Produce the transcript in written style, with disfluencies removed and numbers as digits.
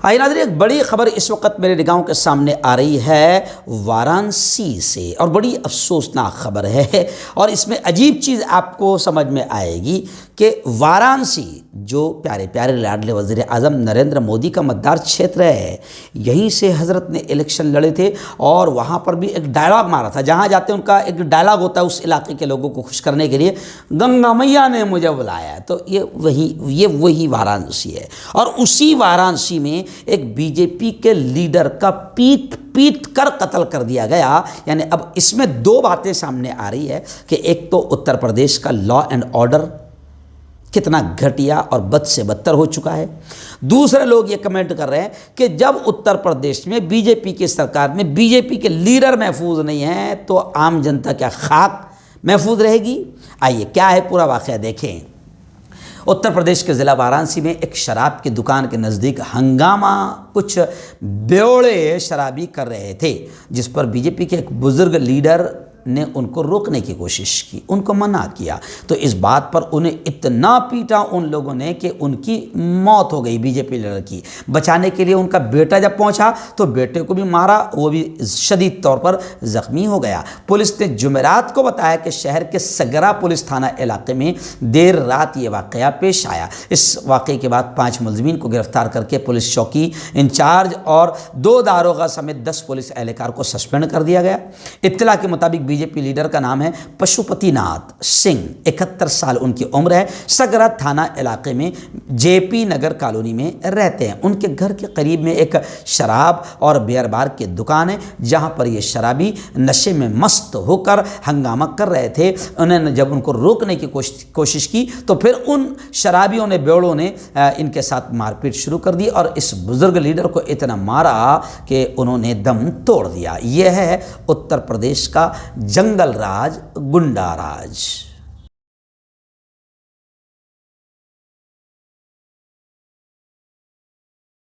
आइए नाज़रीन, एक बड़ी खबर इस वक्त मेरे निगाहों के सामने आ रही है वाराणसी से, और बड़ी अफसोसनाक खबर है। और इसमें अजीब चीज़ आपको समझ में आएगी कि वाराणसी जो प्यारे प्यारे लाडले वज़ीर आज़म नरेंद्र मोदी का मतदार क्षेत्र है, यहीं से हज़रत ने इलेक्शन लड़े थे और वहाँ पर भी एक डायलॉग मारा था। जहाँ जाते हैं उनका एक डायलॉग होता है उस इलाके के लोगों को खुश करने के लिए, गंगा मैया ने मुझे बुलाया। तो ये वही वाराणसी है। और उसी वाराणसी में एक बीजेपी के लीडर का पीट कर कत्ल कर दिया गया। यानी अब इसमें दो बातें सामने आ रही है कि एक तो उत्तर प्रदेश का लॉ एंड ऑर्डर कितना घटिया और बद से बदतर हो चुका है। दूसरे लोग ये कमेंट कर रहे हैं कि जब उत्तर प्रदेश में बीजेपी की सरकार में बीजेपी के लीडर महफूज नहीं हैं तो आम जनता क्या खाक महफूज रहेगी। आइए क्या है पूरा वाक़या देखें। उत्तर प्रदेश के ज़िला वाराणसी में एक शराब की दुकान के नज़दीक हंगामा कुछ बेवड़े शराबी कर रहे थे, जिस पर बीजेपी के एक बुज़ुर्ग लीडर ने उनको रोकने की कोशिश की, उनको मना किया। तो इस बात पर उन्हें इतना पीटा उन लोगों ने कि उनकी मौत हो गई बीजेपी लीडर की। बचाने के लिए उनका बेटा जब पहुंचा तो बेटे को भी मारा, वो भी शदीद तौर पर ज़ख्मी हो गया। पुलिस ने जुमेरात को बताया कि शहर के सगरा पुलिस थाना इलाके में देर रात ये वाक़या पेश आया। इस वाक़े के बाद 5 मुलज़िमीन को गिरफ्तार करके पुलिस चौकी इंचार्ज और 2 दारोगा समेत 10 पुलिस एहलकार को सस्पेंड कर दिया गया। इत्तला के मुताबिक बीजेपी लीडर का नाम है पशुपतिनाथ सिंह, 71 साल उनकी उम्र है। सगरा थाना इलाके में जेपी नगर कॉलोनी में रहते हैं। उनके घर के करीब में एक शराब और बियर बार की दुकान है, जहां पर ये शराबी नशे में मस्त होकर हंगामा कर रहे थे। उन्होंने जब उनको रोकने की कोशिश की तो फिर उन शराबियों ने, बेवड़ों ने इनके साथ मारपीट शुरू कर दी और इस बुजुर्ग लीडर को इतना मारा कि उन्होंने दम तोड़ दिया। यह है उत्तर प्रदेश का जंगल राज, गुंडा राज।